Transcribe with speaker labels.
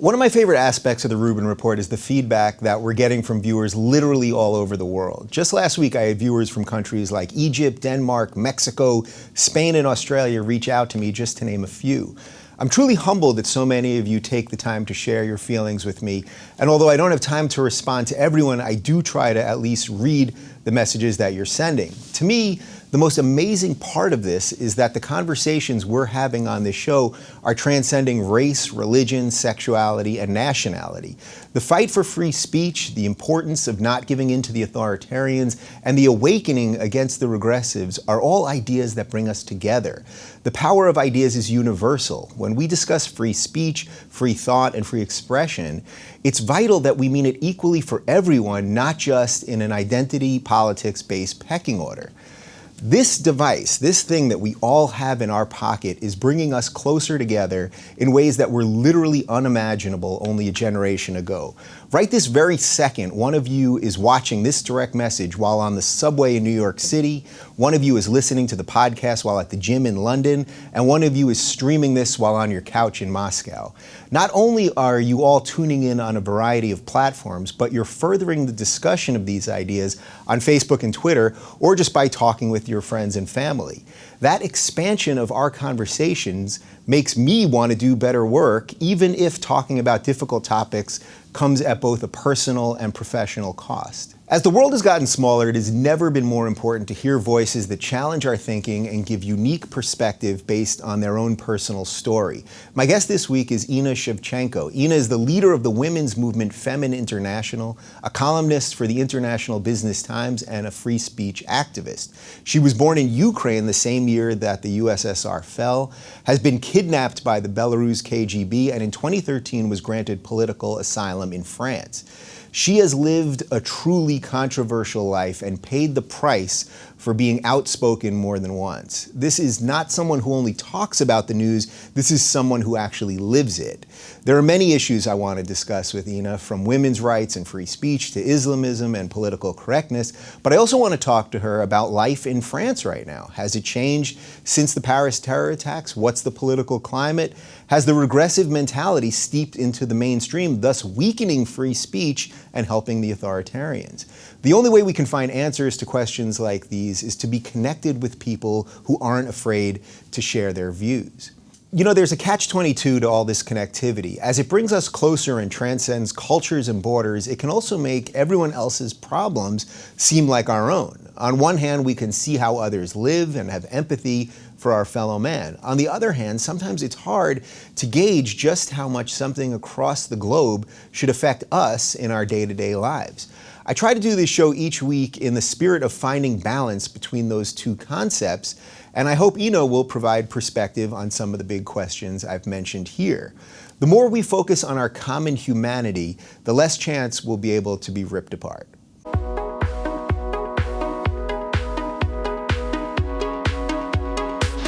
Speaker 1: One of my favorite aspects of the Rubin Report is the feedback that we're getting from viewers literally all over the world. Just last week, I had viewers from countries like Egypt, Denmark, Mexico, Spain, and Australia reach out to me, just to name a few. I'm truly humbled that so many of you take the time to share your feelings with me. And although I don't have time to respond to everyone, I do try to at least read the messages that you're sending. To me, the most amazing part of this is that the conversations we're having on this show are transcending race, religion, sexuality, and nationality. The fight for free speech, the importance of not giving in to the authoritarians, and the awakening against the regressives are all ideas that bring us together. The power of ideas is universal. When we discuss free speech, free thought, and free expression, it's vital that we mean it equally for everyone, not just in an identity politics-based pecking order. This device, this thing that we all have in our pocket, is bringing us closer together in ways that were literally unimaginable only a generation ago. Right this very second, one of you is watching this direct message while on the subway in New York City, one of you is listening to the podcast while at the gym in London, and one of you is streaming this while on your couch in Moscow. Not only are you all tuning in on a variety of platforms, but you're furthering the discussion of these ideas on Facebook and Twitter, or just by talking with your friends and family. That expansion of our conversations makes me want to do better work, even if talking about difficult topics comes at both a personal and professional cost. As the world has gotten smaller, it has never been more important to hear voices that challenge our thinking and give unique perspective based on their own personal story. My guest this week is Inna Shevchenko. Inna is the leader of the women's movement Femin International, a columnist for the International Business Times, and a free speech activist. She was born in Ukraine the same year that the USSR fell, has been kidnapped by the Belarus KGB, and in 2013 was granted political asylum in France. She has lived a truly controversial life and paid the price for being outspoken more than once. This is not someone who only talks about the news, this is someone who actually lives it. There are many issues I want to discuss with Inna, from women's rights and free speech to Islamism and political correctness, but I also want to talk to her about life in France right now. Has it changed since the Paris terror attacks? What's the political climate? Has the regressive mentality seeped into the mainstream, thus weakening free speech and helping the authoritarians? The only way we can find answers to questions like these is to be connected with people who aren't afraid to share their views. You know, there's a catch-22 to all this connectivity. As it brings us closer and transcends cultures and borders, it can also make everyone else's problems seem like our own. On one hand, we can see how others live and have empathy for our fellow man. On the other hand, sometimes it's hard to gauge just how much something across the globe should affect us in our day-to-day lives. I try to do this show each week in the spirit of finding balance between those two concepts, and I hope Inna will provide perspective on some of the big questions I've mentioned here. The more we focus on our common humanity, the less chance we'll be able to be ripped apart.